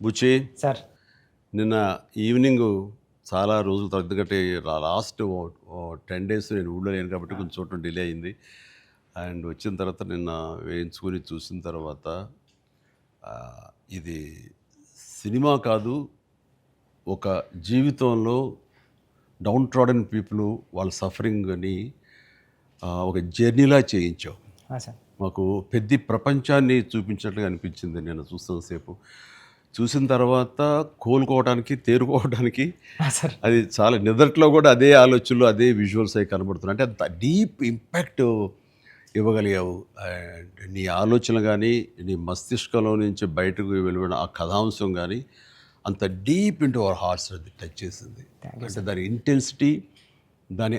బుచ్చి, sir. నిన్న evening చాలా రోజుల తర్వాత, ఎందుకంటే లాస్ట్ 10 days నేను ఊళ్ళో లేను కాబట్టి కొంచెం చూడటం డిలే అయింది. అండ్ వచ్చిన తర్వాత నిన్న వేయించుకొని చూసిన తర్వాత ఆ, ఇది సినిమా కాదు, ఒక జీవితంలో డౌన్ ట్రాడన్ పీపుల్ వాళ్ళ సఫరింగ్ అని ఒక జర్నీలా చేయించావు. సార్. మాకు పెద్ద ప్రపంచాన్ని చూపించినట్లుగా అనిపించింది నేను చూస్తున్నసేపు. చూసిన తర్వాత కోలుకోవడానికి, తేరుకోవడానికి సార్. అది చాలా నిద్రలో కూడా అదే ఆలోచనలు, అదే విజువల్స్ అవి కనబడుతున్నాయి. అంటే అంత డీప్ ఇంపాక్ట్ ఇవ్వగలిగావు. అండ్ నీ ఆలోచనలు కానీ, నీ మస్తిష్కంలో నుంచి బయటకు వెలువడిన ఆ కథాంశం కానీ అంత డీప్ ఇంటూ అవర్ హార్ట్స్ అది టచ్ చేసింది. అంటే దాని ఇంటెన్సిటీ, దాని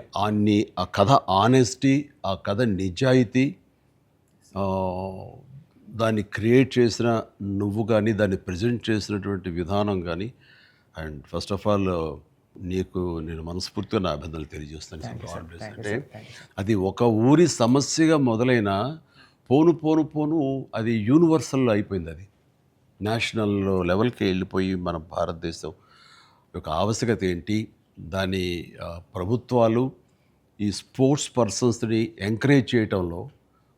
ఆ కథ ఆనెస్టీ, ఆ కథ నిజాయితీ, దాన్ని క్రియేట్ చేసిన నువ్వు కానీ, దాన్ని ప్రజెంట్ చేసినటువంటి విధానం కానీ, అండ్ ఫస్ట్ ఆఫ్ ఆల్ నీకు నేను మనస్ఫూర్తిగా నా అభినందనలు తెలియజేస్తాను. అంటే అది ఒక ఊరి సమస్యగా మొదలైన పోను పోను పోను అది యూనివర్సల్ అయిపోయింది. అది నేషనల్ లెవెల్కి వెళ్ళిపోయి మన భారతదేశం యొక్క ఆవశ్యకత ఏంటి, దాని ప్రభుత్వాలు ఈ స్పోర్ట్స్ పర్సన్స్ని ఎంకరేజ్ చేయటంలో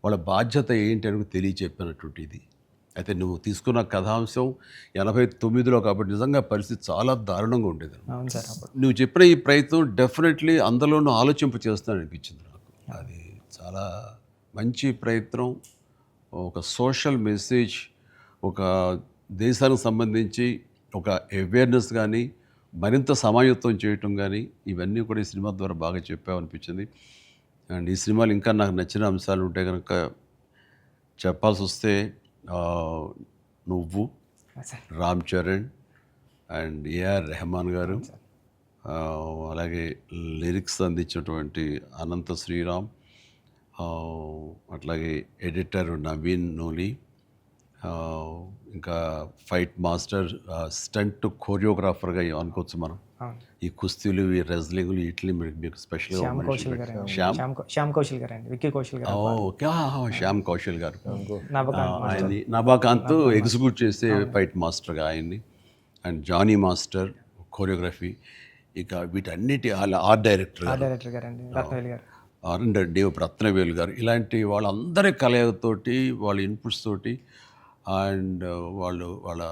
వాళ్ళ బాధ్యత ఏంటి అని తెలియచెప్పినటువంటి ఇది. అయితే నువ్వు తీసుకున్న కథాంశం 89లో కాబట్టి నిజంగా పరిస్థితి చాలా దారుణంగా ఉండేది. అవును సార్. నువ్వు చెప్పిన ఈ ప్రయత్నం డెఫినెట్లీ అందులోనూ ఆలోచింప చేస్తాను అనిపించింది నాకు. అది చాలా మంచి ప్రయత్నం. ఒక సోషల్ మెసేజ్, ఒక దేశానికి సంబంధించి ఒక అవేర్నెస్ కానీ, మరింత సమాయత్తం చేయటం కానీ, ఇవన్నీ కూడా ఈ సినిమా ద్వారా బాగా చెప్పావనిపించింది. అండ్ ఈ సినిమాలు ఇంకా నాకు నచ్చిన అంశాలు ఉంటే కనుక చెప్పాల్సి వస్తే నువ్వు, రామ్ చరణ్ అండ్ ఏఆర్ రెహమాన్ గారు, అలాగే లిరిక్స్ అందించినటువంటి అనంత శ్రీరామ్, అట్లాగే ఎడిటర్ నవీన్ నూలి, ఇంకా ఫైట్ మాస్టర్, స్టంట్ కోరియోగ్రాఫర్గా అనుకోవచ్చు మనం. ఈ కుస్తీలు, ఈ రెజ్లింగ్లు, వీటిని మీకు స్పెషల్గా శ్యామ్ కౌశల్ గారు అండి, విక్కీ కౌశల్ గారు. ఓకే, శ్యామ్ కౌశల్ గారు ఆయన్ని, నభాకాంత్ ఎగ్జిక్యూట్ చేసే ఫైట్ మాస్టర్గా ఆయన్ని, అండ్ జానీ మాస్టర్ కోరియోగ్రఫీ, ఇక వీటన్నిటి ఆర్ట్ డైరెక్టర్ రత్నవేలు గారు, ఇలాంటి వాళ్ళందరి కలయికతోటి, వాళ్ళ ఇన్పుట్స్ తోటి అండ్ వాళ్ళ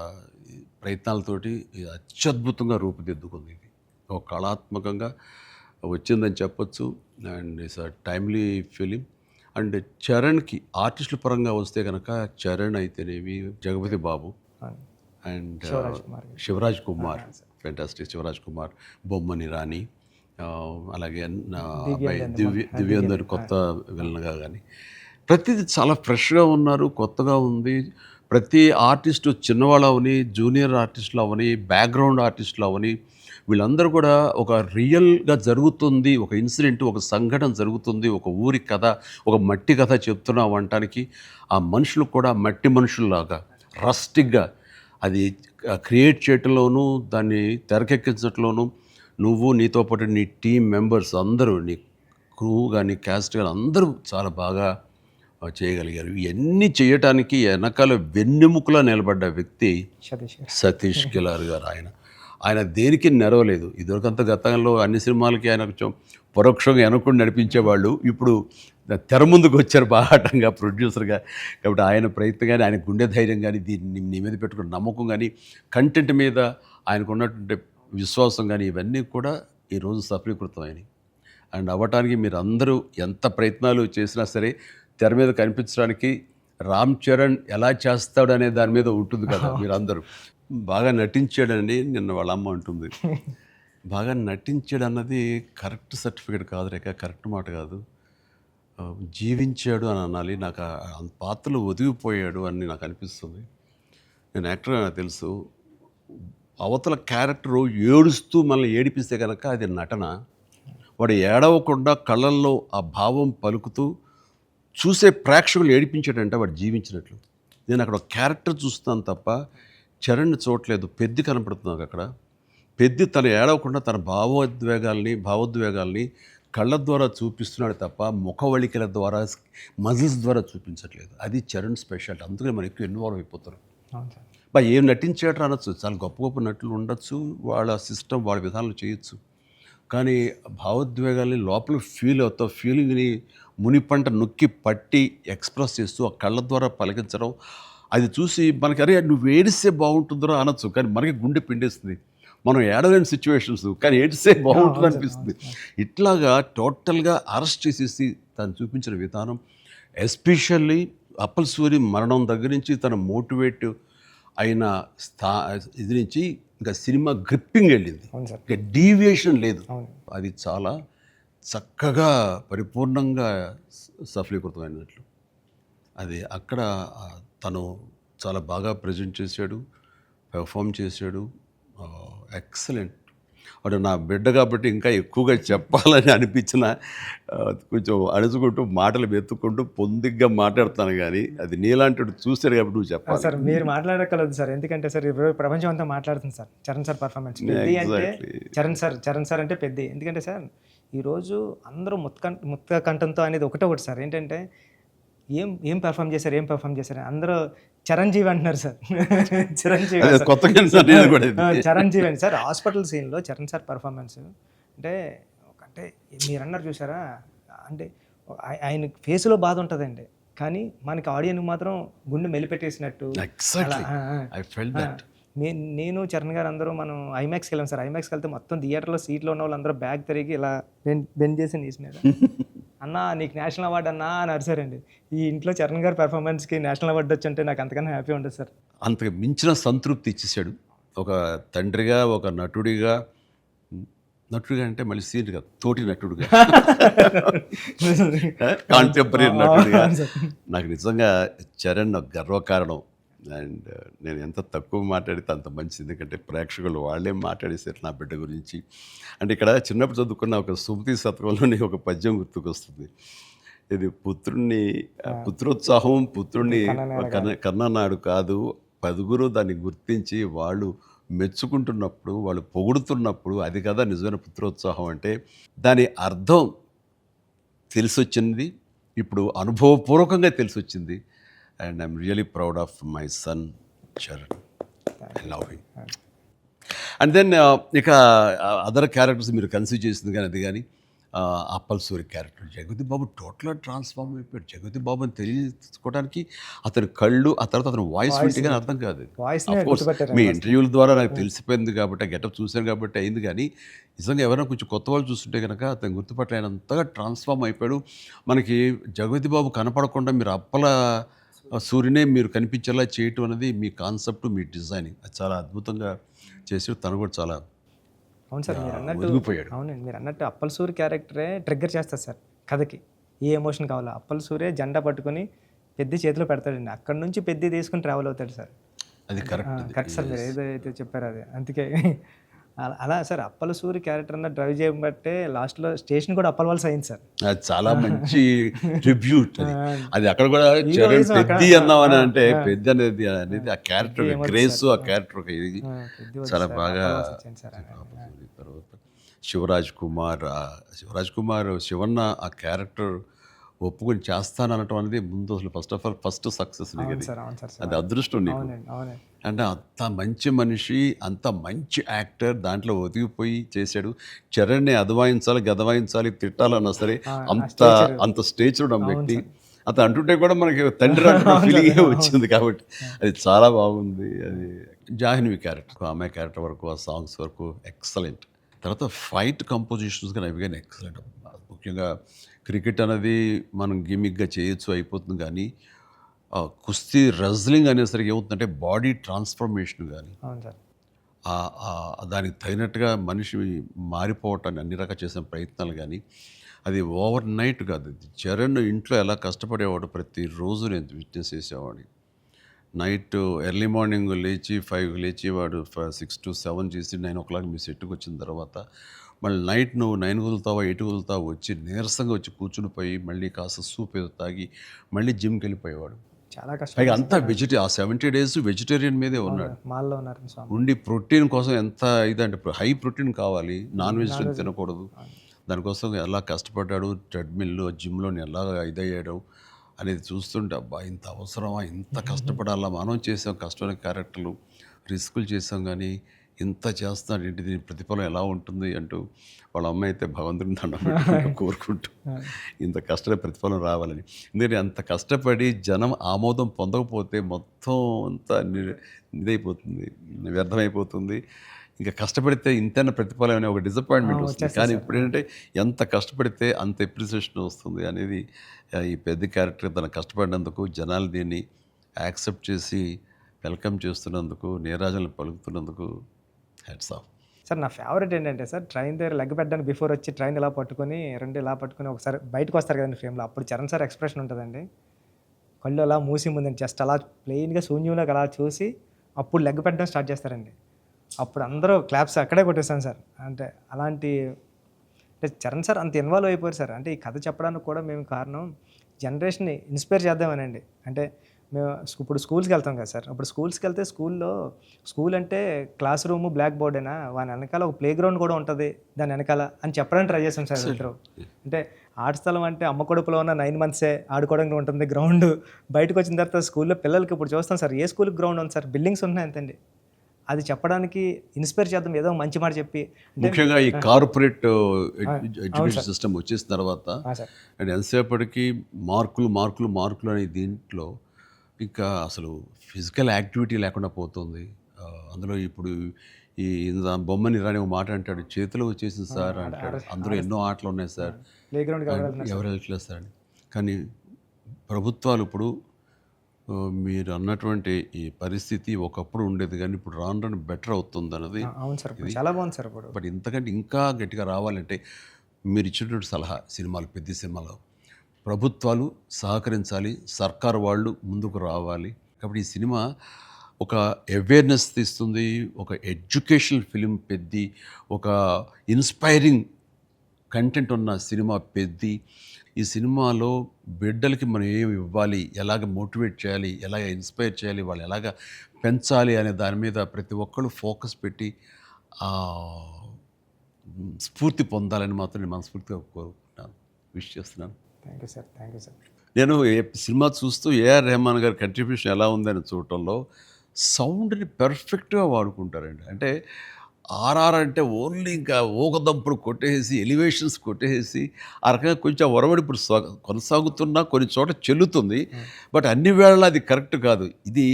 ప్రయత్నాలతోటి అత్యద్భుతంగా రూపుదిద్దుకుంది. ఇది ఒక కళాత్మకంగా వచ్చిందని చెప్పొచ్చు. And it's a timely film. And చరణ్కి ఆర్టిస్టుల పరంగా వస్తే కనుక చరణ్ అయితేనేమి, జగపతి బాబు అండ్ శివరాజ్ కుమార్, ఫెంటాస్టిక్ శివరాజ్ కుమార్, బొమ్మని రాణి, అలాగే అబ్బాయి దివ్యేందర్ కొత్త విలన్గా కానీ ప్రతిదీ చాలా ఫ్రెష్గా ఉన్నారు, కొత్తగా ఉంది. ప్రతి ఆర్టిస్టు చిన్నవాళ్ళు అవని, జూనియర్ ఆర్టిస్టులు అవని, బ్యాక్గ్రౌండ్ ఆర్టిస్టులు అవని, వీళ్ళందరూ కూడా ఒక రియల్గా జరుగుతుంది, ఒక ఇన్సిడెంట్, ఒక సంఘటన జరుగుతుంది, ఒక ఊరి కథ, ఒక మట్టి కథ చెప్తున్నాం అనటానికి ఆ మనుషులు కూడా మట్టి మనుషుల్లాగా రస్టిక్గా అది క్రియేట్ చేయటంలోనూ, దాన్ని తెరకెక్కించడంలోనూ నువ్వు, నీతో పాటు నీ టీం మెంబర్స్ అందరూ, నీ క్రూ కానీ, క్యాస్ట్ కానీ అందరూ చాలా బాగా చేయగలిగారు. ఇవన్నీ చేయటానికి వెనకాల వెన్నెముకలా నిలబడ్డ వ్యక్తి సతీష్ కిలార్ గారు. ఆయన దేనికి నెరవలేదు. ఇదివరకంత గతంలో అన్ని సినిమాలకి ఆయన కొంచెం పరోక్షంగా వెనకుండా నడిపించేవాళ్ళు. ఇప్పుడు తెర ముందుకు వచ్చారు బాహాటంగా ప్రొడ్యూసర్గా. కాబట్టి ఆయన ప్రయత్నం కానీ, ఆయన గుండె ధైర్యం కానీ, దీన్ని నీ మీద పెట్టుకున్న నమ్మకం కానీ, కంటెంట్ మీద ఆయనకు ఉన్నటువంటి విశ్వాసం కానీ, ఇవన్నీ కూడా ఈరోజు సఫలీకృతమైనవి. అండ్ అవ్వటానికి మీరు అందరూ ఎంత ప్రయత్నాలు చేసినా సరే తెర మీద కనిపించడానికి రామ్ చరణ్ ఎలా చేస్తాడు అనే దాని మీద ఉంటుంది కదా. మీరందరూ బాగా నటించాడండి, నిన్న వాళ్ళ అమ్మ అంటుంది. బాగా నటించాడు అన్నది కరెక్ట్ సర్టిఫికేట్ కాదు రేఖ, కరెక్ట్ మాట కాదు. జీవించాడు అని అనాలి. నాకు పాత్రలు ఒదిగిపోయాడు అని నాకు అనిపిస్తుంది. నేను యాక్టర్ నాకు తెలుసు. అవతల క్యారెక్టరు ఏడుస్తూ మనల్ని ఏడిపిస్తే కనుక అది నటన. వాడు ఏడవకుండా కళ్ళల్లో ఆ భావం పలుకుతూ చూసే ప్రేక్షకులు ఏడిపించాడంటే వాడు జీవించినట్లు. నేను అక్కడ ఒక క్యారెక్టర్ చూస్తాను తప్ప చరణ్ని చూడలేదు. పెద్ది కనపడుతుంది అక్కడ. పెద్ది తను ఏడవకుండా తన భావోద్వేగాల్ని కళ్ళ ద్వారా చూపిస్తున్నాడు తప్ప ముఖవళికల ద్వారా, మజిల్స్ ద్వారా చూపించట్లేదు. అది చరణ్ స్పెషాలిటీ. అందుకని మనం ఎక్కువ ఇన్వాల్వ్ అయిపోతారు. ఏం నటించాడు అనొచ్చు, చాలా గొప్ప గొప్ప నటులు ఉండొచ్చు, వాళ్ళ సిస్టమ్ వాళ్ళ విధానాలు చేయొచ్చు. కానీ భావోద్వేగాల్ని లోపల ఫీల్ అవుతావు, ఫీలింగ్ని మునిపంట నొక్కి పట్టి ఎక్స్ప్రెస్ చేస్తూ ఆ కళ్ళ ద్వారా పలికించడం, అది చూసి మనకి అరే నువ్వు ఏడిస్తే బాగుంటుందో అనొచ్చు, కానీ మనకి గుండె పిండేస్తుంది. మనం ఏడలేని సిచ్యువేషన్స్, కానీ ఏడిస్తే బాగుంటుంది అనిపిస్తుంది. ఇట్లాగా టోటల్గా అరెస్ట్ చేసేసి తను చూపించిన విధానం, ఎస్పెషల్లీ అప్పల్ సూరి మరణం దగ్గర నుంచి తన మోటివేట్ అయిన ఇది నుంచి ఇంకా సినిమా గ్రిప్పింగ్ వెళ్ళింది, అవును సార్. ఇంకా డీవియేషన్ లేదు. అవును. అది చాలా చక్కగా పరిపూర్ణంగా సఫలీకృతమైనట్లు. అది అక్కడ తను చాలా బాగా ప్రజెంట్ చేశాడు, పెర్ఫామ్ చేశాడు. ఎక్సలెంట్. వాడు నా బిడ్డ కాబట్టి ఇంకా ఎక్కువగా చెప్పాలని అనిపించిన కొంచెం అణుచుకుంటూ మాటలు వెతుక్కుంటూ పొందిగ్గా మాట్లాడుతాను, కానీ అది నీలాంటి చూశాడు కాబట్టి నువ్వు చెప్పాలి. సార్ మీరు మాట్లాడగలదు సార్, ఎందుకంటే సార్ ఇప్పుడు ప్రపంచం అంతా మాట్లాడుతుంది సార్ చరణ్ సార్ పర్ఫార్మెన్స్. పెద్ద అంటే చరణ్ సార్ అంటే పెద్ద. ఎందుకంటే సార్ ఈరోజు అందరూ ముక్త కంఠంతో అనేది ఒకటి సార్, ఏంటంటే ఏం పెర్ఫామ్ చేశారు అందరూ చిరంజీవి అంటున్నారు సార్. చిరంజీవి చిరంజీవి అండి సార్. హాస్పిటల్ సీన్లో చరణ్ సార్ పర్ఫార్మెన్స్ అంటే మీరు అన్నారు చూసారా, అంటే ఆయన ఫేస్లో బాధ ఉంటుందండి, కానీ మనకి ఆడియన్కి మాత్రం గుండె మెలిపెట్టేసినట్టు. నేను చరణ్ గారు అందరూ మనం ఐమాక్స్కి వెళ్ళాం సార్. ఐమాక్స్కి వెళ్తే మొత్తం థియేటర్లో సీట్లో ఉన్న వాళ్ళందరూ బ్యాగ్ తిరిగి ఇలా బెండ్ చేసి నీస్ మీద అన్నా నీకు నేషనల్ అవార్డు అన్నా అని అరిసారండి. ఈ ఇంట్లో చరణ్ గారి పెర్ఫార్మెన్స్కి నేషనల్ అవార్డు వచ్చి నాకు అంతకన్నా హ్యాపీ ఉంటుంది సార్. అంతకు మించిన సంతృప్తి ఇచ్చేసాడు. ఒక తండ్రిగా, ఒక నటుడిగా అంటే మళ్ళీ సీనియర్ కాదు, తోటి నటుడుగా, కాంటెంపరీ నటుడిగా నాకు నిజంగా చరణ్ గర్వకారణం. అండ్ నేను ఎంత తక్కువ మాట్లాడితే అంత మంచిది, ఎందుకంటే ప్రేక్షకులు వాళ్ళే మాట్లాడేసారు నా బిడ్డ గురించి. అంటే ఇక్కడ చిన్నప్పుడు చదువుకున్న ఒక సుమతి శతకంలోని ఒక పద్యం గుర్తుకొస్తుంది. ఇది పుత్రోత్సాహం పుత్రుణ్ణి కన్ననాడు కాదు, పదుగురు దాన్ని గుర్తించి వాళ్ళు మెచ్చుకుంటున్నప్పుడు, వాళ్ళు పొగుడుతున్నప్పుడు అది కదా నిజమైన పుత్రోత్సాహం అంటే. దాని అర్థం తెలిసొచ్చింది, ఇప్పుడు అనుభవపూర్వకంగా తెలిసొచ్చింది. And I'm really proud of my son, Charan. I love him. And then ఇక అదర్ క్యారెక్టర్స్ మీరు కన్సిడర్ చేసింది కానీ అది కానీ అప్పల్ సూరి క్యారెక్టర్ జగతి బాబు టోటల్గా ట్రాన్స్ఫార్మ్ అయిపోయాడు. జగతి బాబు అని తెలియకోవడానికి అతని కళ్ళు, ఆ తర్వాత అతని వాయిస్ వింటే కానీ అర్థం కాదు. మీ ఇంటర్వ్యూల ద్వారా నాకు తెలిసిపోయింది కాబట్టి, గెటప్ చూశాను కాబట్టి అయింది. కానీ నిజంగా ఎవరైనా కొంచెం కొత్త వాళ్ళు చూస్తుంటే కనుక అతను గుర్తుపట్టలేనంతగా ట్రాన్స్ఫార్మ్ అయిపోయాడు. మనకి జగతి బాబు కనపడకుండా మీరు అప్పల సూర్యనే మీరు కనిపించేలా చేయటం అనేది మీ కాన్సెప్ట్, మీ డిజైనింగ్, అది చాలా అద్భుతంగా చేసి తను కూడా చాలా అవును సార్. మీరు అన్నట్టు అవునండి, మీరు అన్నట్టు అప్పల్ సూర్య క్యారెక్టరే ట్రిగ్గర్ చేస్తారు సార్ కథకి. ఏ ఎమోషన్ కావాలో అప్పల్ సూర్య జెండా పట్టుకొని పెద్ద చేతిలో పెడతాడండి, అక్కడ నుంచి పెద్ద తీసుకుని ట్రావెల్ అవుతాడు సార్. అది కరెక్ట్ సార్, మీరు ఏదైతే చెప్పారో అది. అందుకే అలా సార్ అప్పల సూరి క్యారెక్టర్ అన్న డ్రైవ్ చేయబట్టే లాస్ట్లో స్టేషన్ కూడా అప్పల వాళ్ళ అయింది సార్. అది చాలా మంచి ట్రిబ్యూట్. అది అక్కడ కూడా చరణ్ పెద్ది అన్నామని అంటే పెద్ద అనేది ఆ క్యారెక్టర్ గ్రేస్, ఆ క్యారెక్టర్ ఇది చాలా బాగా. తర్వాత శివరాజ్ కుమార్ శివన్న ఆ క్యారెక్టర్ ఒప్పుకొని చేస్తాననటం అనేది ముందు అసలు ఫస్ట్ సక్సెస్ నీకు, అది అదృష్టం నీకు. అంటే అంత మంచి మనిషి, అంత మంచి యాక్టర్, దాంట్లో ఒదిగిపోయి చేశాడు. చరణ్ని అదవాయించాలి, గదవాయించాలి, తిట్టాలన్నా సరే అంత స్టేజ్ ఉన్న వ్యక్తి. అతను అంటుంటే కూడా మనకి తండ్రి అంటున్న ఫీలింగ్ వచ్చింది కాబట్టి అది చాలా బాగుంది. అది జాహ్నవి క్యారెక్టర్, అమ్మాయి క్యారెక్టర్ వరకు, ఆ సాంగ్స్ వరకు ఎక్సలెంట్. తర్వాత ఫైట్ కంపోజిషన్స్ కానీ అవి కానీ ఎక్సలెంట్. ముఖ్యంగా క్రికెట్ అనేది మనం గిమిక్గా చేయొచ్చు, అయిపోతుంది. కానీ కుస్తీ రెజ్లింగ్ అనేసరికి ఏమవుతుందంటే బాడీ ట్రాన్స్ఫర్మేషన్ కానీ దానికి తగినట్టుగా మనిషి మారిపోవటాన్ని అన్ని రకాల చేసిన ప్రయత్నాలు కానీ అది ఓవర్ నైట్ కాదు. చరణ్ ఇంట్లో ఎలా కష్టపడేవాడు, ప్రతిరోజు నేను విట్నెస్ చేసేవాడిని. నైట్ ఎర్లీ మార్నింగ్ లేచి 5 లేచి వాడు 6 to 7 చేసి 9 o'clock మీ సెట్కి వచ్చిన తర్వాత మళ్ళీ నైట్ నువ్వు 9 కుదులుతావా 8 కుదులుతావా వచ్చి నీరసంగా వచ్చి కూర్చుని పోయి మళ్ళీ కాస్త సూప్ ఏదో తాగి మళ్ళీ జిమ్కి వెళ్ళిపోయేవాడు. చాలా కష్టం. పైగా అంతా ఆ 70 days వెజిటేరియన్ మీదే ఉన్నాడు. ఉండి ప్రోటీన్ కోసం ఎంత ఇదంటే హై ప్రోటీన్ కావాలి, నాన్ వెజిటేరియన్ తినకూడదు. దానికోసం ఎలా కష్టపడ్డాడు, ట్రెడ్మిల్ జిమ్లో ఎలా ఇదయ్యాడు. అనేది చూస్తుంటే అబ్బా ఇంత అవసరమా, ఇంత కష్టపడాలా, మనం చేసాం కష్టమైన క్యారెక్టర్లు, రిస్కులు చేసాం కానీ ఇంత చేస్తున్నాడు ఏంటి, దీని ప్రతిఫలం ఎలా ఉంటుంది అంటూ వాళ్ళ అమ్మ అయితే భగవంతుని దండం పెట్టుకుంటూ కోరుకుంటూ ఇంత కష్ట ప్రతిఫలం రావాలని. ఎందుకంటే అంత కష్టపడి జనం ఆమోదం పొందకపోతే మొత్తం అంతా ఇదైపోతుంది, వ్యర్థమైపోతుంది. ఇంకా కష్టపడితే ఇంతైనా ప్రతిఫలం అనే ఒక డిసప్పాయింట్మెంట్ వస్తుంది. కానీ ఇప్పుడు ఏంటంటే ఎంత కష్టపడితే అంత ఎప్రిసియేషన్ వస్తుంది అనేది ఈ పెద్ద క్యారెక్టర్ తన కష్టపడినందుకు, జనాలు దీన్ని యాక్సెప్ట్ చేసి వెల్కమ్ చేస్తున్నందుకు, నీరాజనలు పలుకుతున్నందుకు హ్యాట్స్ ఆఫ్. సార్ నా ఫేవరెట్ ఏంటంటే సార్, ట్రైన్ దగ్గర లెగ్ పెట్టడానికి బిఫోర్ వచ్చి ట్రైన్ ఇలా పట్టుకొని రెండు ఇలా పట్టుకొని ఒకసారి బయటకు వస్తారు కదండి ఫ్రేమ్లో, అప్పుడు చరణ్ సార్ ఎక్స్ప్రెషన్ ఉంటుందండి. కళ్ళు అలా మూసి ముందండి జస్ట్ అలా ప్లెయిన్గా శూన్యంలోకి అలా చూసి అప్పుడు లెగ్ పెట్టడం స్టార్ట్ చేస్తారండి. అప్పుడు అందరూ క్లాప్స్ అక్కడే కొట్టేస్తాను సార్. అంటే అలాంటి అంటే చరణ్ సార్ అంత ఇన్వాల్వ్ అయిపోయారు సార్. అంటే ఈ కథ చెప్పడానికి కూడా మేము కారణం జనరేషన్ని ఇన్స్పైర్ చేద్దామనండి. అంటే మేము ఇప్పుడు స్కూల్స్కి వెళ్తాం కదా సార్, అప్పుడు స్కూల్స్కి వెళ్తే స్కూల్ అంటే క్లాస్ రూము బ్లాక్ బోర్డేనా, వాని వెనకాల ఒక ప్లే గ్రౌండ్ కూడా ఉంటుంది దాని వెనకాల అని చెప్పడానికి ట్రై చేస్తాం సార్ ఇద్దరు. అంటే ఆట స్థలం అంటే అమ్మ కడుపులో ఉన్న 9 months ఆడుకోవడానికి ఉంటుంది గ్రౌండ్. బయటకు వచ్చిన తర్వాత స్కూల్లో పిల్లలకి ఇప్పుడు చూస్తాం సార్, ఏ స్కూల్కి గ్రౌండ్ ఉంది సార్, బిల్డింగ్స్ ఉన్నాయి అంతండి. అది చెప్పడానికి ఇన్స్పైర్ చేద్దాం, ఏదో మంచి మాట చెప్పి. ముఖ్యంగా ఈ కార్పొరేట్ ఎడ్యుకేషన్ సిస్టమ్ వచ్చేసిన తర్వాత అండ్ ఎంతసేపటికి మార్కులు అనే దీంట్లో ఇంకా అసలు ఫిజికల్ యాక్టివిటీ లేకుండా పోతుంది. అందులో ఇప్పుడు ఈ బొమ్మని రాని ఒక మాట అంటాడు, చేతిలో వచ్చేసింది సార్ అంటాడు. అందులో ఎన్నో ఆటలు ఉన్నాయి సార్, ప్లే గ్రౌండ్ ఎవరు వెళ్ళట్లేదు సార్. కానీ ప్రభుత్వాలు ఇప్పుడు మీరు అన్నటువంటి ఈ పరిస్థితి ఒకప్పుడు ఉండేది కానీ ఇప్పుడు రాను బెటర్ అవుతుంది అన్నది. అవును సార్, చాలా బాగుంది సార్. ఇప్పుడు బట్ ఇంతకంటే ఇంకా గట్టిగా రావాలంటే మీరు ఇచ్చినటువంటి సలహా, సినిమాలు పెద్ద సినిమాలు ప్రభుత్వాలు సహకరించాలి, సర్కారు వాళ్ళు ముందుకు రావాలి. కాబట్టి ఈ సినిమా ఒక అవేర్నెస్ తీస్తుంది, ఒక ఎడ్యుకేషనల్ ఫిలిం పెద్ది, ఒక ఇన్స్పైరింగ్ కంటెంట్ ఉన్న సినిమా పెద్ది. ఈ సినిమాలో బిడ్డలకి మనం ఏమి ఇవ్వాలి, ఎలాగ మోటివేట్ చేయాలి, ఎలాగ ఇన్స్పైర్ చేయాలి, వాళ్ళు ఎలాగ పెంచాలి అనే దాని మీద ప్రతి ఒక్కళ్ళు ఫోకస్ పెట్టి స్ఫూర్తి పొందాలని మాత్రం నేను మనస్ఫూర్తిగా కోరుకుంటున్నాను, విష్ చేస్తున్నాను. Thank you sir. నేను సినిమా చూస్తూ ఏఆర్ రెహమాన్ గారి కంట్రిబ్యూషన్ ఎలా ఉందని చూడటంలో సౌండ్ని పర్ఫెక్ట్గా వాడుకుంటారండి. అంటే ఆర్ఆర్ అంటే ఓన్లీ ఇంకా ఊకదంపుడు కొట్టేసి ఎలివేషన్స్ కొట్టేసి ఆ రకంగా కొంచెం ఒరవడి ఇప్పుడు కొనసాగుతున్నా కొన్ని చోట చెల్లుతుంది. బట్ అన్ని వేళలా అది కరెక్ట్ కాదు. ఇది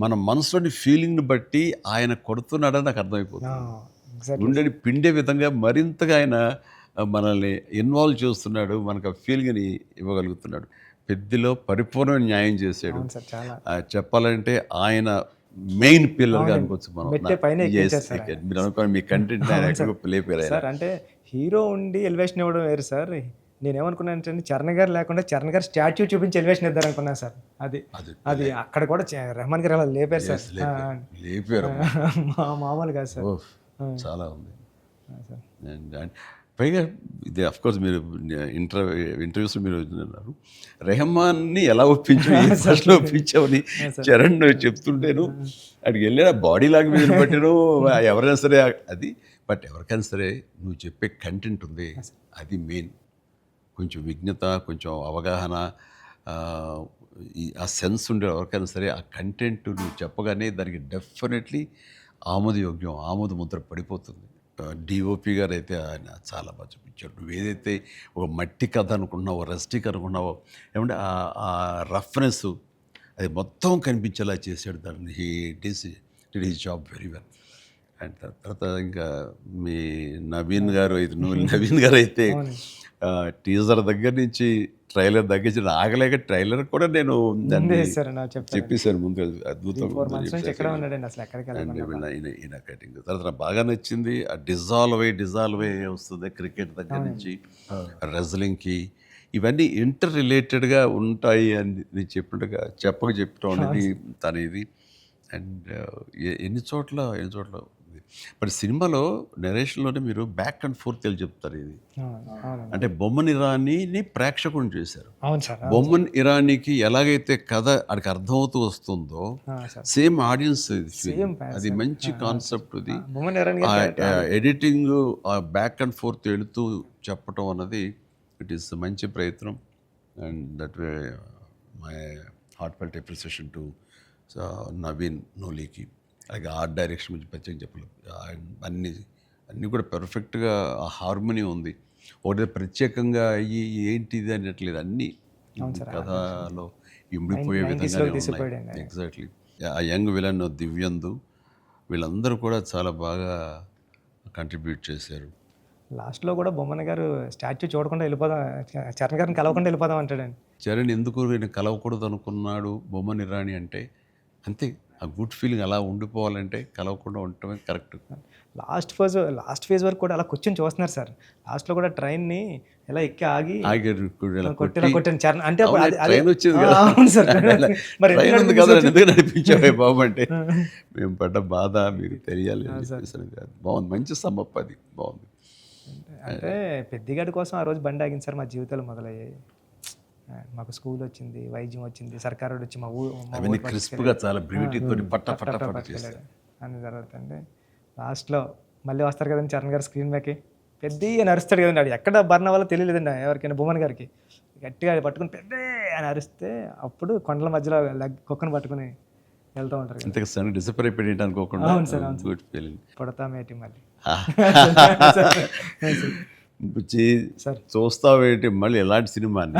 మన మనసులోని ఫీలింగ్ని బట్టి ఆయన కొడుతున్నాడని నాకు అర్థమైపోతుంది. గుండెని పిండే విధంగా మరింతగా ఆయన మనల్ని ఇన్వాల్వ్ చేస్తున్నాడు, మనకు ఆ ఫీలింగ్ని ఇవ్వగలుగుతున్నాడు. పెద్దలో పరిపూర్ణ న్యాయం చేశాడు. చెప్పాలంటే ఆయన మెయిన్ పిల్లర్గా అనుకోవచ్చు మనం. మీరు అనుకోండి మీ కంటెంట్ సార్. అంటే హీరో ఉండి ఎలివేషన్ ఇవ్వడం వేరు సార్. నేనేమనుకున్నాను, చరణ్ గారు లేకుండా చరణ్ గారు స్టాచ్యూ చూపించి ఎలివేషన్ ఇద్దారు అనుకున్నాను సార్. అది అక్కడ కూడా రెహమాన్ గారు అలా లేపారు సార్. లేపారు మామూలు కాదు సార్, చాలా ఉంది. పైగా ఇది అఫ్కోర్స్ మీరు ఇంటర్వ్యూస్లో మీరు అన్నారు రెహమాన్ని ఎలా ఫస్ట్లో ఒప్పించావని చరణ్ చెప్తుంటేను అక్కడికి వెళ్ళిన బాడీ లాంగ్వేజ్ బట్టిను ఎవరైనా సరే అది. బట్ ఎవరికైనా సరే నువ్వు చెప్పే కంటెంట్ ఉంది, అది మెయిన్. కొంచెం విజ్ఞత, కొంచెం అవగాహన, ఆ సెన్స్ ఉండే ఎవరికైనా సరే ఆ కంటెంట్ నువ్వు చెప్పగానే దానికి డెఫినెట్లీ ఆమోదయోగ్యం, ఆమోద ముద్ర పడిపోతుంది. డిఓపి గారు అయితే ఆయన చాలా బాగా చూపించాడు. నువ్వు ఏదైతే ఒక మట్టి కథ అనుకుంటున్నావో, రస్టిక్ అనుకున్నావో, ఏమంటే ఆ రఫ్నెస్ అది మొత్తం కనిపించేలా చేశాడు. దాన్ని did his job very well. And తర్వాత ఇంకా మీ నవీన్ గారు అయితే టీజర్ దగ్గర నుంచి ట్రైలర్ దగ్గర నుంచి ఆగలేక ట్రైలర్ కూడా నేను దాన్ని చెప్పేశాను ముందు. అద్భుతం. ఈయన కటింగ్ తర్వాత నాకు బాగా నచ్చింది. ఆ డిజాల్వ్ అయ్యి వస్తుంది క్రికెట్ దగ్గర నుంచి రెజ్లింగ్కి, ఇవన్నీ ఇంటర్ రిలేటెడ్గా ఉంటాయి అని చెప్పినట్టుగా చెప్పడం అనేది తన ఇది. అండ్ ఎన్ని చోట్ల బట్ సినిమాలో నెరేషన్లోనే మీరు బ్యాక్ అండ్ ఫోర్త్ చెప్తారు. ఇది అంటే బొమ్మన్ ఇరానీని ప్రేక్షకుని చేశారు. బొమ్మన్ ఇరానీకి ఎలాగైతే కథ అక్కడికి అర్థమవుతూ వస్తుందో సేమ్ ఆడియన్స్ అది మంచి కాన్సెప్ట్. ఇది ఎడిటింగ్ బ్యాక్ అండ్ ఫోర్త్ వెళుతూ చెప్పటం అన్నది ఇట్ ఈస్ మంచి ప్రయత్నం. And that way my heartfelt appreciation to Naveen నోలీకి. అలాగే ఆర్ట్ డైరెక్షన్ గురించి ప్రత్యేకంగా చెప్పలేదు. అన్నీ కూడా పెర్ఫెక్ట్గా ఆ హార్మోనీ ఉంది. ఒకటి ప్రత్యేకంగా అయ్యి ఏంటిది అనట్లేదు, అన్నీ కథలో ఇమిడిపోయే విధంగానే ఉన్నాయి. ఎగ్జాక్ట్లీ. ఆ యంగ్ విలన్ దివ్యందు వీళ్ళందరూ కూడా చాలా బాగా కంట్రిబ్యూట్ చేశారు. లాస్ట్లో కూడా బొమ్మన గారు స్టాచ్యూ చూడకుండా వెళ్ళిపోదాం, చరణ్ గారిని కలవకుండా వెళ్ళిపోదాం అంటాడండి. చరణ్ ఎందుకు నేను కలవకూడదు అనుకున్నాడు బొమ్మని రాణి అంటే అంతే. ఆ గుడ్ ఫీలింగ్ అలా ఉండిపోవాలంటే కలవకుండా ఉండటమే కరెక్ట్. లాస్ట్ ఫేజ్ వరకు కూడా అలా కూర్చొని చూస్తున్నారు సార్. లాస్ట్లో కూడా ట్రైన్ని ఎలా ఎక్కి ఆగి కొట్టాను చరణ్ అంటే ట్రైన్ వచ్చింది కదా, అవును సార్. మరి ట్రైన్ ఉంది కదా, ఎందుకు నడిపించావే బాబు అంటే మేము పడ్డ బాధ మీకు తెలియాలి. బాగుంది, మంచి సమ్మప్, అది బాగుంది. అంటే పెద్దిగాడి కోసం ఆ రోజు బండి ఆగింది సార్. మా జీవితాలు మొదలయ్యాయి. మాకు స్కూల్ వచ్చింది, వైద్యం వచ్చింది, సర్కారు వచ్చి మా అవన్నీ క్రిస్ప్గా చాలా బ్యూటీతో పట్ట చేశారు. అన్ని తర్వాత అండి లాస్ట్లో మళ్ళీ వస్తారు కదండి చరణ్ గారు స్క్రీన్ మీదకి, పెద్ద అని అరుస్తాడు కదండి. అది ఎక్కడ బర్ణ వల్ల తెలియలేదండి ఎవరికైనా, బొమ్మన్ గారికి. గట్టిగా పట్టుకుని పెద్ద అని అరిస్తే అప్పుడు కొండల మధ్యలో కుక్కను పట్టుకుని వెళ్తూ ఉంటారు. ఇంతకు సన్ డిసప్పర్ అయిపోయి అనుకోకుండా గుడ్ ఫీలింగ్. పుడతామేటి మళ్ళీ చూస్తావేటి మళ్ళీ ఇలాంటి సినిమాని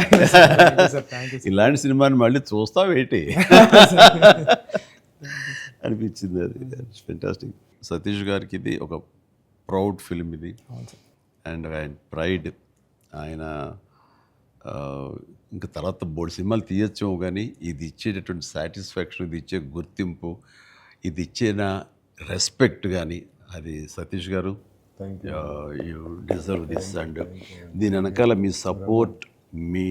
ఇలాంటి సినిమాని మళ్ళీ చూస్తావేటి అనిపించింది. అది ఫెంటాస్టిక్. సతీష్ గారికి ఇది ఒక ప్రౌడ్ ఫిలిం ఇది. అండ్ ఆయన ప్రైడ్, ఆయన ఇంకా తర్వాత బోర్డు సినిమాలు తీయచ్చు కానీ ఇది ఇచ్చేటటువంటి సాటిస్ఫాక్షన్, ఇది ఇచ్చే గుర్తింపు, ఇది ఇచ్చిన రెస్పెక్ట్ కానీ, అది సతీష్ గారు యూ డిజర్వ్ దిస్. అండ్ దీని వెనకాల మీ సపోర్ట్, మీ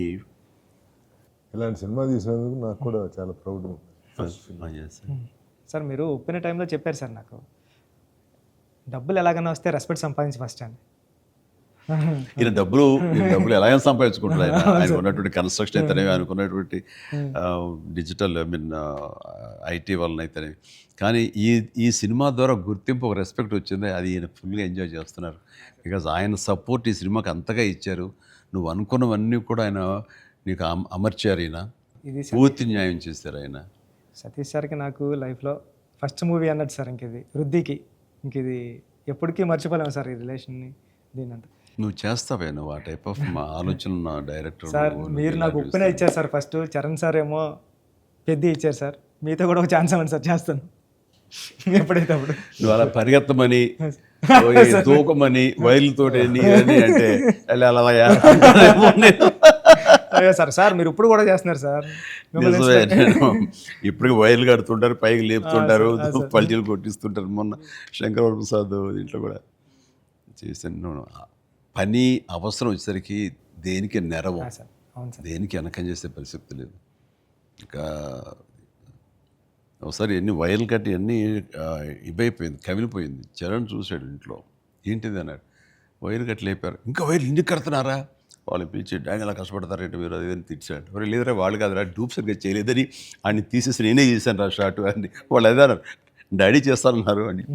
ఇలాంటి సినిమా తీసినందుకు నాకు కూడా చాలా ప్రౌడ్. సార్ మీరు ఒప్పిన టైంలో చెప్పారు సార్ నాకు, డబ్బులు ఎలాగైనా వస్తే రెస్పెక్ట్ సంపాదించి ఫస్ట్ అని. ఈయన డబ్బులు ఎలాగైనా సంపాదించుకుంటారు. ఆయన ఉన్నటువంటి కన్స్ట్రక్షన్ అయితేనేవి, ఆయనకున్నటువంటి డిజిటల్ ఐటీ వలన అయితేనేవి. కానీ ఈ సినిమా ద్వారా గుర్తింపు, ఒక రెస్పెక్ట్ వచ్చింది. అది ఈయన ఫుల్గా ఎంజాయ్ చేస్తున్నారు. బికాజ్ ఆయన సపోర్ట్ ఈ సినిమాకి అంతగా ఇచ్చారు. నువ్వు అనుకున్నవన్నీ కూడా ఆయన నీకు అమర్చారు. ఈయన పూర్తి న్యాయం చేశారు ఆయన. సతీష్ సార్కి నాకు లైఫ్లో ఫస్ట్ మూవీ అన్నట్టు సార్. ఇంక ఇది వృద్ధికి, ఇంక ఇది ఎప్పటికీ మర్చిపోలేము సార్ ఈ రిలేషన్ని. దీనంతా నువ్వు చేస్తావే, నువ్వు ఆ టైప్ ఆఫ్ డైరెక్టర్ సార్. మీరు నాకు ఉప్పిన ఇచ్చారు సార్ ఫస్ట్, చరణ్ సార్ ఏమో పెద్ద ఇచ్చారు సార్. మీతో కూడా ఒక ఛాన్స్ అవ్వండి సార్, చేస్తాను ఎప్పుడైతే అప్పుడు. నువ్వు అలా పరిగెత్తమని, దూకమని, వైర్లతో అంటే అయ్యో సార్ మీరు ఇప్పుడు కూడా చేస్తున్నారు సార్. ఇప్పటికి వైర్లు కడుతుంటారు, పైకి లేపుతుంటారు, పల్టీలు కొట్టిస్తుంటారు. మొన్న శంకరవర ప్రసాద్ దీంట్లో కూడా చేశాను. పని అవసరం వచ్చేసరికి దేనికి నెరవం, దేనికి వెనకం చేసే పరిస్థితి లేదు. ఇంకా ఒకసారి ఎన్ని వైర్లు కట్టి అన్నీ ఇవైపోయింది, కవిలిపోయింది. చరణ్ చూశాడు ఇంట్లో, ఏంటిది అన్నాడు. వైర్లు కట్టి లేపారు. ఇంకా వైర్లు ఇంటికి కడుతున్నారా, వాళ్ళు పిలిచి డ్యాంగ్ అలా కష్టపడతారంటే మీరు అదేదని తిట్టాడు. మరి లేదరా వాళ్ళు కాదురా, డూప్ సరిగ్గా చేయలేదని ఆయన తీసేసి నేనే చేశాను రా షార్ట్ అని. వాళ్ళు అదే అన్నారు, డాడీ చేస్తారన్నారు అని.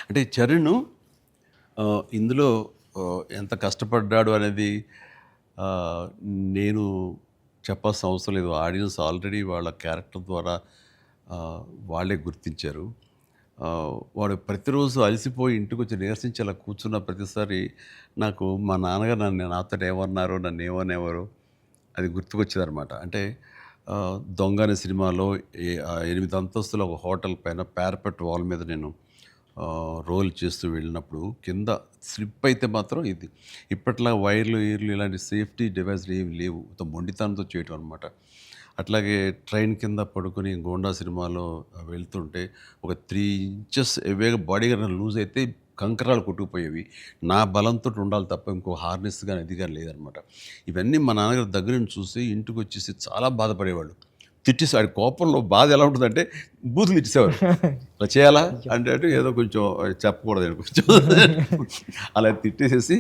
అంటే చరణ్ ఇందులో ఎంత కష్టపడ్డాడు అనేది నేను చెప్పాల్సిన అవసరం లేదు. ఆడియన్స్ ఆల్రెడీ వాళ్ళ క్యారెక్టర్ ద్వారా వాళ్ళే గుర్తించారు. వాడు ప్రతిరోజు అలసిపోయి ఇంటికి వచ్చి నీరసించి అలా కూర్చున్న ప్రతిసారి నాకు మా నాన్నగారు నాతో ఏమన్నారు, నన్ను ఏమనేవారు అది గుర్తుకొచ్చేదనమాట. అంటే దొంగ అనే సినిమాలో 8 అంతస్తుల ఒక హోటల్ పైన పారపెట్ వాల్ మీద నేను రోల్ చేస్తూ వెళ్ళినప్పుడు కింద స్లిప్ అయితే మాత్రం ఇది ఇప్పట్లా వైర్లు ఇలాంటి సేఫ్టీ డివైస్లు ఏమి లేవు, మొండితనంతో చేయటం అనమాట. అట్లాగే ట్రైన్ కింద పడుకొని గోండా సినిమాలో వెళ్తుంటే ఒక 3 ఇంచెస్ ఎవేగా బాడీ కానీ లూజ్ అయితే కంకరాలు కొట్టుకుపోయేవి. నా బలంతో ఉండాలి తప్ప ఇంకో హార్నెస్ కానీ అది కానీ లేదనమాట. ఇవన్నీ మా నాన్నగారి దగ్గర నుంచి చూసి ఇంటికి వచ్చేసి చాలా బాధపడేవాళ్ళు. తిట్టేసి ఆడి కోపంలో బాధ ఎలా ఉంటుందంటే బూతులు తిట్టేసేవారు. అలా చేయాలా అంటే ఏదో కొంచెం చెప్పకూడదు అని కొంచెం అలా తిట్టేసేసి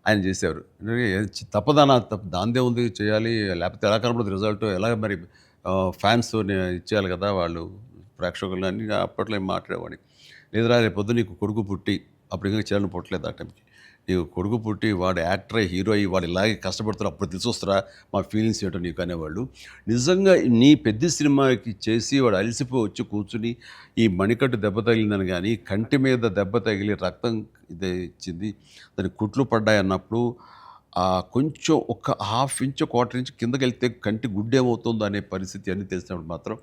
ఆయన చేసేవారు. తప్పదానా దాందే ఉంది చేయాలి, లేకపోతే ఎలా కనపడదు రిజల్ట్, ఎలా మరి ఫ్యాన్స్ ఇచ్చేయాలి కదా వాళ్ళు ప్రేక్షకులు అని అప్పట్లో ఏం మాట్లాడేవాడిని. లేదురా రేపు పొద్దు నీకు కొడుకు పుట్టి, అప్పుడు ఇంకా చరణ్ పుట్టలేదు ఆ టైంకి, నీకు కొడుకు పుట్టి వాడు యాక్టర్ అయ్యి హీరో అయ్యి వాడు ఇలాగే కష్టపడుతారు అప్పుడు తెలిసొస్తారా మా ఫీలింగ్స్ ఏంటో నీకు అనేవాళ్ళు. నిజంగా నీ పెద్ద సినిమాకి చేసి వాడు అలసిపోయి వచ్చి కూర్చుని ఈ మణికట్టు దెబ్బ తగిలిందని కానీ కంటి మీద దెబ్బ తగిలి రక్తం ఇదే ఇచ్చింది దానికి కుట్లు పడ్డాయి అన్నప్పుడు కొంచెం ఒక హాఫ్ ఇంచ్ క్వార్టర్ ఇంచ్ కిందకి వెళ్తే కంటి గుడ్డేమవుతుందో అనే పరిస్థితి అన్నీ తెలిసినప్పుడు మాత్రం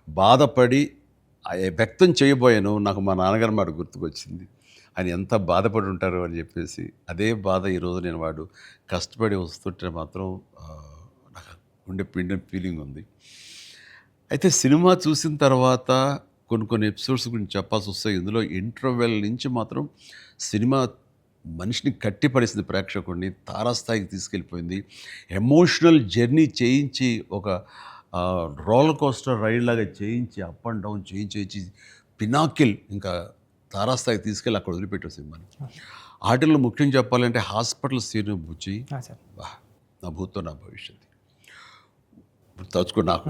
బాధపడి వ్యక్తం చేయబోయాను. నాకు మా నాన్నగారు మాట గుర్తుకొచ్చింది. ఆయన ఎంత బాధపడి ఉంటారు అని చెప్పేసి అదే బాధ ఈరోజు నేను వాడు కష్టపడి వస్తుంటే మాత్రం నాకు గుండె పిండిన ఫీలింగ్ ఉంది. అయితే సినిమా చూసిన తర్వాత కొన్ని ఎపిసోడ్స్ గురించి చెప్పాల్సి వస్తాయి. ఇందులో ఇంటర్వెల్ నుంచి మాత్రం సినిమా మనిషిని కట్టిపడేసింది, ప్రేక్షకుడిని తారాస్థాయికి తీసుకెళ్ళిపోయింది. ఎమోషనల్ జర్నీ చేయించి ఒక రోలర్ కోస్టర్ రైడ్ లాగా చేయించి అప్ అండ్ డౌన్ చేయించి పినాకిల్ ఇంకా తారాస్థాయికి తీసుకెళ్ళి అక్కడ వదిలిపెట్టారు సినిమాని. ఆటల్లో ముఖ్యం చెప్పాలంటే హాస్పిటల్ సీన్ బుచ్చి సార్ నా భూతో నా భవిష్యత్తు తలుచుకో నాకు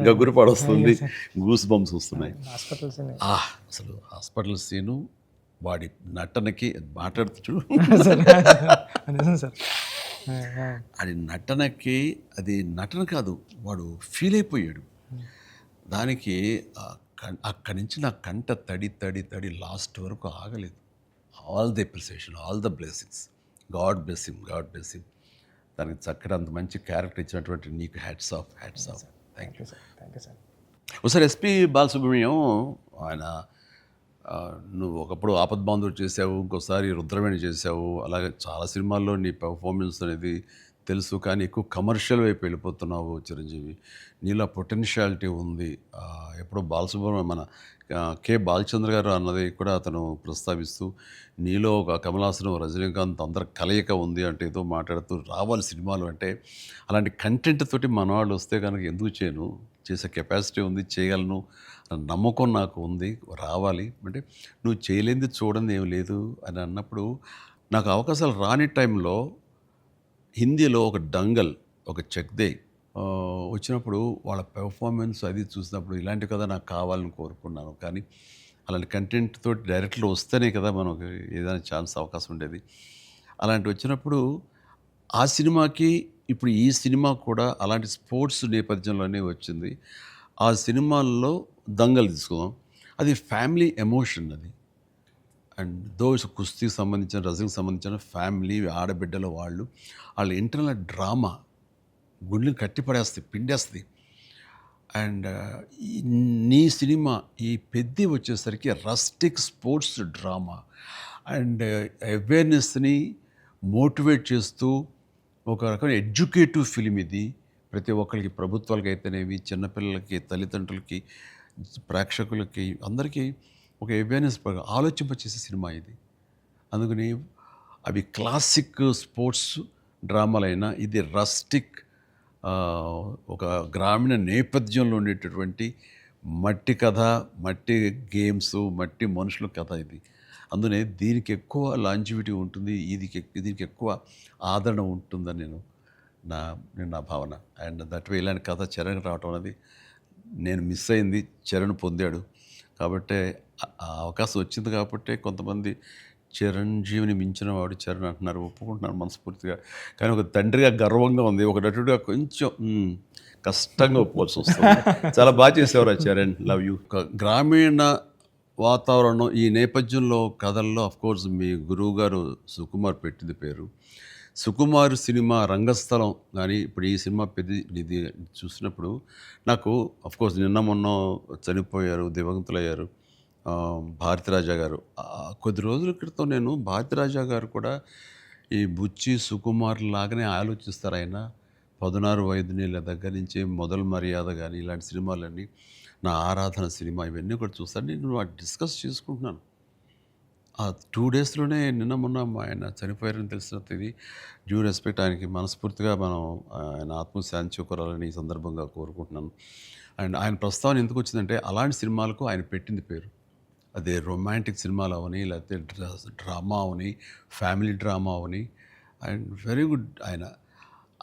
గగురు పడొస్తుంది, గూస్ బంప్స్ వస్తున్నాయి. హాస్పిటల్స్ అసలు హాస్పిటల్ సీను వాడి నటనకి మాట్లాడుతూ చూడు నిజం సార్. అది నటనకి అది నటన కాదు, వాడు ఫీల్ అయిపోయాడు దానికి. అక్కడి నుంచి నా కంట తడి తడి తడి లాస్ట్ వరకు ఆగలేదు. All the appreciation, all the blessings, God bless him, God bless him. దానికి చక్కటి అంత మంచి క్యారెక్టర్ ఇచ్చినటువంటి నీకు hats off, hats off. Thank you sir, thank you sir. ఒకసారి ఎస్పి బాలసుబ్రహ్మణ్యం ఆయన నువ్వు ఒకప్పుడు ఆపద్బాంధవుడు చేసావు, ఇంకోసారి రుద్రవేణి చేసావు, అలాగే చాలా సినిమాల్లో నీ పెర్ఫార్మెన్స్ అనేది తెలుసు. కానీ ఎక్కువ కమర్షియల్ వైపు వెళ్ళిపోతున్నావు చిరంజీవి. నీలో పొటెన్షియాలిటీ ఉంది. ఎప్పుడో బాలసుబ్రహ్మణ్యం మన కె బాలచంద్ర గారు అన్నది కూడా అతను ప్రస్తావిస్తూ నీలో ఒక కమలాసనం రజనీకాంత్ అందరి కలయిక ఉంది అంటే ఏదో మాట్లాడుతూ రావాలి సినిమాలు అంటే. అలాంటి కంటెంట్ తోటి మన వాళ్ళు వస్తే కనుక ఎందుకు చేయను, చేసే కెపాసిటీ ఉంది, చేయగలను నమ్మకం నాకు ఉంది, రావాలి అంటే. నువ్వు చేయలేనిది చూడండి ఏం లేదు అని అన్నప్పుడు నాకు అవకాశాలు రాని టైంలో హిందీలో ఒక డంగల్, ఒక చెక్దే వచ్చినప్పుడు వాళ్ళ పెర్ఫార్మెన్స్ అది చూసినప్పుడు ఇలాంటి కదా నాకు కావాలని కోరుకున్నాను. కానీ అలాంటి కంటెంట్ తోటి డైరెక్ట్లో వస్తేనే కదా మనకు ఏదైనా ఛాన్స్ అవకాశం ఉండేది. అలాంటి వచ్చినప్పుడు ఆ సినిమాకి ఇప్పుడు ఈ సినిమా కూడా అలాంటి స్పోర్ట్స్ నేపథ్యంలోనే వచ్చింది. ఆ సినిమాల్లో దంగల్ తీసుకుందాం, అది ఫ్యామిలీ ఎమోషన్ అది. అండ్ దోస్ కుస్తీకి సంబంధించిన, రజనీకి సంబంధించిన ఫ్యామిలీ ఆడబిడ్డల వాళ్ళ ఇంటర్నల్ డ్రామా గుండెని కట్టిపడేస్తుంది, పిండేస్తుంది. అండ్ నీ సినిమా ఈ పెద్ద వచ్చేసరికి రస్టిక్ స్పోర్ట్స్ డ్రామా అండ్ అవేర్నెస్ని మోటివేట్ చేస్తూ ఒక రకమైన ఎడ్యుకేటివ్ ఫిలిం ఇది. ప్రతి ఒక్కరికి, ప్రభుత్వాలకి అయితేనేవి, చిన్నపిల్లలకి, తల్లిదండ్రులకి, ప్రేక్షకులకి అందరికీ ఒక అవేర్నెస్ ఆలోచింపచేసే సినిమా ఇది. అందుకని అవి క్లాసిక్ స్పోర్ట్స్ డ్రామాలైనా ఇది రస్టిక్ ఒక గ్రామీణ నేపథ్యంలో ఉండేటటువంటి మట్టి కథ, మట్టి గేమ్స్, మట్టి మనుషుల కథ ఇది. అందునే దీనికి ఎక్కువ లాంజివిటీ ఉంటుంది, దీనికి ఎక్కువ ఆదరణ ఉంటుందని నా భావన. అండ్ దట్ వే ఇలాంటి కథ చరణ్ రావటం అనేది నేను మిస్ అయింది, చరణ్ పొందాడు. కాబట్టి ఆ అవకాశం వచ్చింది కాబట్టి కొంతమంది చిరంజీవిని మించిన వాడు చరణ్ అంటున్నారు, ఒప్పుకుంటున్నారు మనస్ఫూర్తిగా. కానీ ఒక తండ్రిగా గర్వంగా ఉంది, ఒక నటుడిగా కొంచెం కష్టంగా ఒప్పుకోవాల్సి వస్తుంది. చాలా బాగా చేసేవారు చరణ్, లవ్ యూ. గ్రామీణ వాతావరణం ఈ నేపథ్యంలో కథల్లో అఫ్కోర్స్ మీ గురువు గారు సుకుమార్ పెట్టింది పేరు. సుకుమార్ సినిమా రంగస్థలం కానీ ఇప్పుడు ఈ సినిమా ఇది చూసినప్పుడు నాకు అఫ్కోర్స్ నిన్న మొన్న చనిపోయారు, దివంగతులయ్యారు భారతిరాజా గారు. కొద్ది రోజుల క్రితం నేను భారతిరాజా గారు కూడా ఈ బుచ్చి సుకుమార్ లాగానే ఆలోచిస్తారు. ఆయన 16 వైద్యుల దగ్గర నుంచి మొదలు మర్యాద కానీ ఇలాంటి సినిమాలన్నీ, నా ఆరాధన సినిమా ఇవన్నీ కూడా చూస్తాను. నేను డిస్కస్ చేసుకుంటున్నాను. ఆ 2 డేస్లోనే నిన్న మొన్న ఆయన చనిపోయారని తెలిసిన ఇది డ్యూ రెస్పెక్ట్ ఆయనకి మనస్ఫూర్తిగా మనం ఆయన ఆత్మశాంతి చేకూరాలని ఈ సందర్భంగా కోరుకుంటున్నాను. అండ్ ఆయన ప్రస్తావన ఎందుకు వచ్చిందంటే అలాంటి సినిమాలకు ఆయన పెట్టింది పేరు. అదే రొమాంటిక్ సినిమాలు అవని, లేకపోతే drama Avani, family drama Avani. And very good.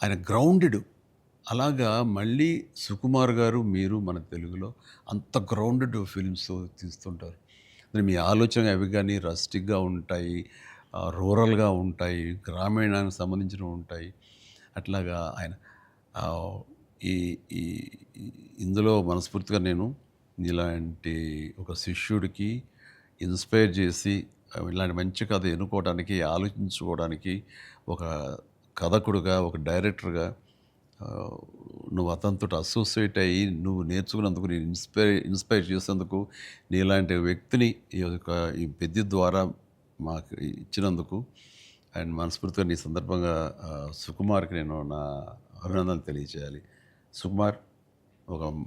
ఆయన గ్రౌండెడ్. అలాగా మళ్ళీ సుకుమార్ గారు, మీరు మన తెలుగులో అంత గ్రౌండెడ్ ఫిల్మ్స్ తీస్తుంటారు. మీ ఆలోచన అవి కానీ రస్టిక్గా ఉంటాయి, రూరల్గా ఉంటాయి, గ్రామీణానికి సంబంధించినవి ఉంటాయి. అట్లాగా ఆయన ఆ, ఈ ఈ ఈ- ఇందులో మనస్ఫూర్తిగా నేను ఇలాంటి ఒక శిష్యుడికి ఇన్స్పైర్ చేసి ఇలాంటి మంచి కథ ఎన్నుకోవడానికి, ఆలోచించుకోవడానికి ఒక కథకుడుగా, ఒక డైరెక్టర్గా ఆ, నువ్వు అతనితో అసోసియేట్ అయ్యి నువ్వు నేర్చుకున్నందుకు, నేను ఇన్స్పైర్ చేసేందుకు, నీలాంటి వ్యక్తిని ఈ పెద్ద ద్వారా మాకు ఇచ్చినందుకు అండ్ మనస్ఫూర్తిగా నీ సందర్భంగా సుకుమార్కి నేను నా అభినందనలు తెలియజేయాలి. సుకుమార్ ఒక